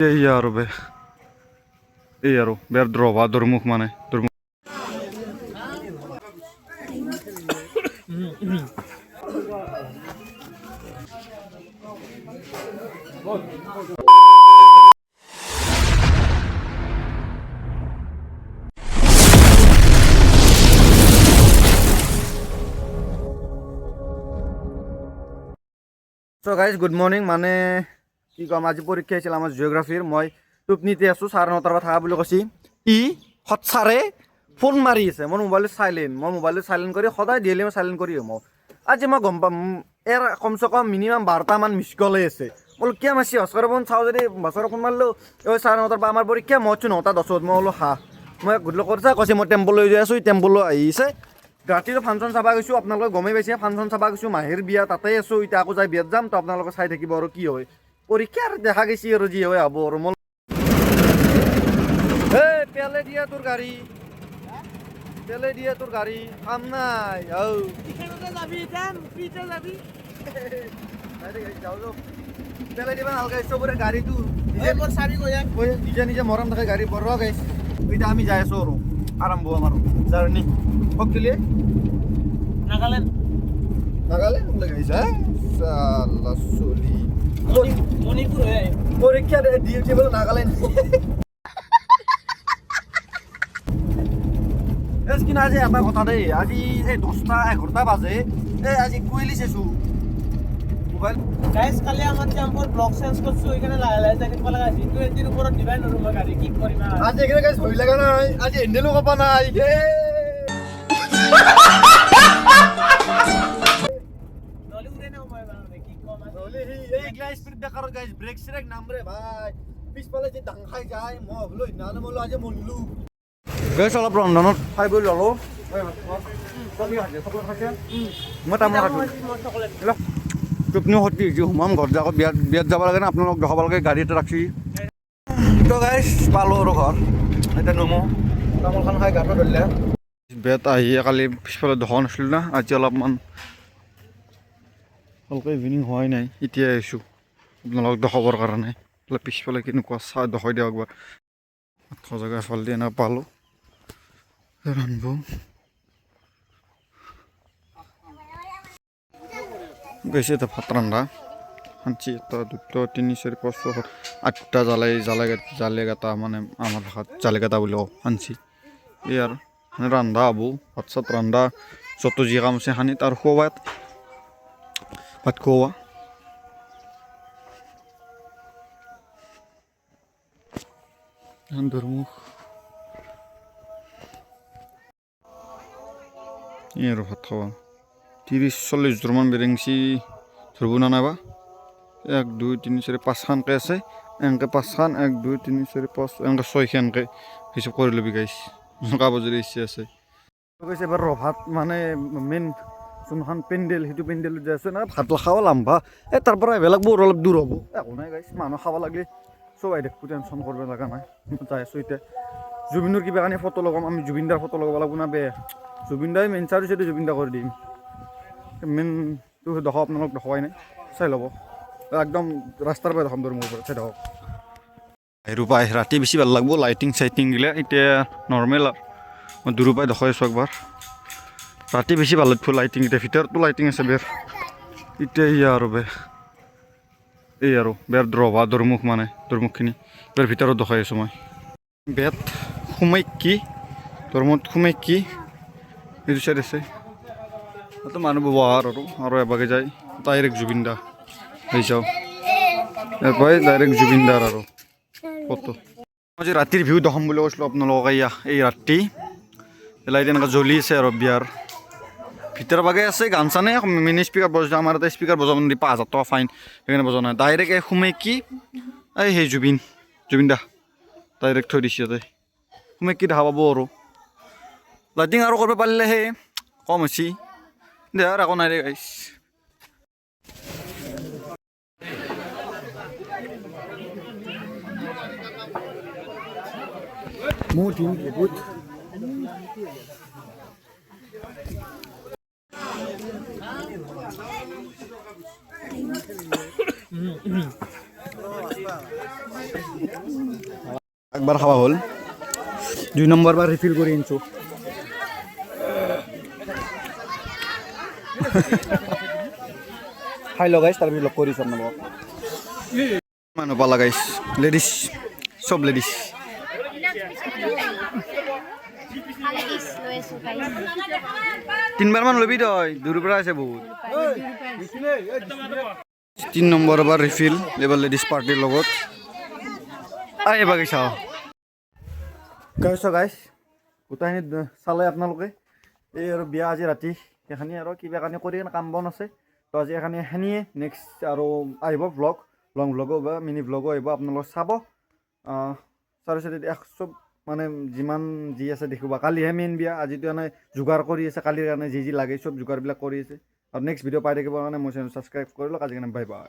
এই আৰু বেৰ দ্ৰৱা দৰমুখ মানে দৰমুখ So guys, good morning. মানে কি কম, আজি পৰীক্ষা আছিল আমাৰ জিঅ'গ্ৰাফিৰ। মই টোপনিতে আছোঁ, 9:30 পৰা থাকা বুলি কৈছি। সৎসাৰে ফোন মাৰি আছে, মোৰ মোবাইলটো চাইলেণ্ট কৰি সদায় ডেইলি মই চাইলেণ্ট কৰি মই আজি মই গম পাম এৰ কমচে কম মিনিমাম 12টামান মিছ কলেই আছে। বোলো কিয় মাছি হস্কাৰৰ ফোন চাওঁ যদি বছৰৰ ফোন মাৰিলোঁ, 9:30 পৰা আমাৰ পৰীক্ষা, মই 9:10 মই বোলো মই গধূলি কৰিছা কৈছে মই টেম্পো লৈ যাই আছোঁ, টেম্পো লৈ আহিছে। ৰাতিটো ফাংচন চাবা গৈছোঁ, আপোনালোকে গমেই পাইছে ফাংচন চাবা গৈছোঁ, মাহীৰ বিয়া তাতেই আছোঁ। এতিয়া আকৌ যাই বিয়াত যাম, তো আপোনালোকে চাই থাকিব আৰু কি হয় পৰীক্ষা আৰু দেখা গৈছি আৰু যি হয় হ'ব আৰু। মই পেলে দিয়া তোৰ গাড়ী, পেলে দিয়া তোৰ গাড়ী, কাম নাই। পেলাই দিবা নালাগে চবৰে গাড়ীটো নিজে নিজে মৰম থাকে গাড়ী বৰ গাইছে। এতিয়া আমি যাই আছোঁ আৰু আৰম্ভ আমাৰ জাৰ্ণি। শক্তিলে নাগালেণ্ড গাইছে মণিপুৰ পৰীক্ষা দি উঠি বোলে নাগালেণ্ড। কিন্তু আজি এটা কথা দেই, আজি এই 10টা 11টা বাজে আজি কুইলি চাইছোঁ মোবাইল। গাইজ কালি আমাৰ টেম্পোৰ ব্লক চেঞ্জ কৰিছোঁ, সেইকাৰণে লাহে লাহে যাই থাকিব লগা হৈছে। 20ৰ ওপৰত দিবাই নোৱাৰোঁ মই গাড়ী, কি কৰিম আজি। এইখিনি গাইজ ভয় লগা নাই, আজি হেণ্ডেলো ক'ব নাই। ব্ৰেক চেৰেক নামৰে ভাই, পিছফালে যে ডাং খাই যায় মই ভাবিলোঁ সিদিনাখনে মই আজি মৰিলোঁ। গেছ অলপ ৰন্ধনত খাই বৈ ল'লোঁ। মই তামোল খাইছোঁ। টোপনি সতি সোমাম ঘৰত যাওঁ, বিয়াত যাব লাগে না, আপোনালোক দেখাব লাগে গাড়ী এটা ৰাখছি। তো গাইছ পালোঁ আৰু ঘৰ, এতিয়া নমো তামোলখন খাই গাটো ধৰিলে। বিয়াত আহি কালি পিছফালে দোকান আছিলোঁ না, আজি অলপমান ভালকৈ ইভিনিং হোৱাই নাই, এতিয়া আহিছোঁ আপোনালোকক দেখাবৰ কাৰণে। পিছফালে কেনেকুৱা চাহ দেখাই দিয়ক একবাৰ। জেগা এফালে দি এনেকৈ পালোঁ ৰান্ধিব। গৈছে এতিয়া ভাত ৰন্ধা আনছি 1 2 3 4 5 6 8টা জালেগাটা মানে আমাৰ ভাষাত জালেগাটা বুলি কওঁ আনছি। এই আৰু ৰন্ধা হ'ব, ভাত চাত ৰন্ধা, যত যি কাম আছে সানি তাৰ খুওৱা ভাত খুওৱা। ধৰ্মুখ এই আৰু ভাত খাৱা 30-40 জোৰমান বেৰেংচি ধৰিব না নাইবা। 1 2 3 4 5 খানকৈ আছে, এনেকৈ 5 খান 1 2 3 4 5 এনেকৈ 6 খানকৈ হিচাপ কৰি ল'বি গাইছ, কাব যদি ইচ্ছা আছে। কৈছে এবাৰ ৰভাত মানে মেইন যোনখন পেণ্ডেল সেইটো পেণ্ডেলত যাই আছে না, ভাত খাব লাম্বা তাৰ পৰা এইবিলাক বৰ অলপ দূৰ হ'ব, একো নাই গাইছ, মানুহ খাব লাগে চব আহি দেখোঁ, টেনশ্যন কৰিব লগা নাই। যাই আছোঁ এতিয়া জুবিনৰ কিবা কাৰণে ফটো লগাম, আমি জুবিনদাৰ ফটো লগাব লাগিব না বে, জুবিনদাই মেইন চাৰ্জ হৈছে, জুবিনদা কৰি দিম। মেইনটো দেখাওঁ, আপোনালোক দেখাই নাই, চাই ল'ব একদম ৰাস্তাৰ পৰা দেখাম, মোৰ ওপৰত চাই থাকক। বাহিৰৰ পৰা ৰাতি বেছি ভাল লাগিব, লাইটিং চাইটিং গিলা এতিয়া নৰ্মেল আৰু মই দূৰৰ পৰাই দেখাই আছোঁ একবাৰ। ৰাতি বেছি ভাল লাগিব লাইটিং, এতিয়া ভিতৰতো লাইটিং আছে বেৰ। এতিয়া এই আৰু বেৰ দ্ৰৱা দৰমুখ মানে দৰমুখখিনি বেৰ ভিতৰত দেখাই আছোঁ মই। বেত সোমাই কি দৰমুখত সোমাই কি এইটো চাইড আছে, তাতে মানুহ বহাৰ আৰু এবাগে যায় ডাইৰেক্ট জুবিনদা হৈ চাওঁ, ইয়াৰ পৰাই ডাইৰেক্ট জুবিনদাৰ আৰু ফটো। মই যে ৰাতিৰ ভিউ দেখাম বুলি কৈছিলোঁ আপোনালোকক, এই ৰাতি লাইট এনেকৈ জ্বলি আছে আৰু বিয়াৰ ভিতৰৰ বাগে আছে। গান চানে মিনি স্পীকাৰ বজাই, আমাৰ এটা স্পীকাৰ বজাব নিদি 5,000 টকা ফাইন, সেইকাৰণে বজোৱা নাই। ডাইৰেক্ট এই সোমাই কি সেই জুবিনদা ডাইৰেক্ট থৈ দিছে ইয়াতে, সোমাই কি দেখা পাব আৰু লাইটিং আৰু কৰিব পাৰিলেহে কম হৈছে দে আৰু একো নাই দে গাইছ। মোৰ টিম বহুত একবাৰ খাওয়া হ'ল 2 নম্বৰ বাৰ ৰিফিল কৰি আনছো খাই লগাইছ তাৰপিছত লগ কৰিছোঁ আপোনালোকক মানুহ পালা গাইছ লেডিজ চব লেডিজ তিনবাৰ মান ল'বি তই দূৰৰ পৰা আছে বহুত 3 নম্বৰ বাৰ ৰিফিল এবাৰ লেডিজ পাৰ্টিৰ লগত আহিবা গৈ চাওঁ গাইছ গোটেইখিনি চালে আপোনালোকে এই আৰু বিয়া আজি ৰাতি সেইখিনি আৰু কিবা কানি কৰি কাম বন আছে তো আজি এখানিয়ে নেক্সট আৰু আহিব ব্লগ লং ব্লগো বা মিনি ব্লগো আহিব আপোনালোকে চাব চাৰি চব মানে যিমান যি আছে দেখিব কালিহে মেইন বিয়া আজিতো এনে যোগাৰ কৰি আছে কালিৰ কাৰণে যি লাগে চব যোগাৰবিলাক কৰি আছে আৰু নেক্সট ভিডিঅ' পাই থাকিবৰ কাৰণে মোৰ চেনেল ছাবস্ক্ৰাইব কৰি লওক আজিৰ কাৰণে বাই বাই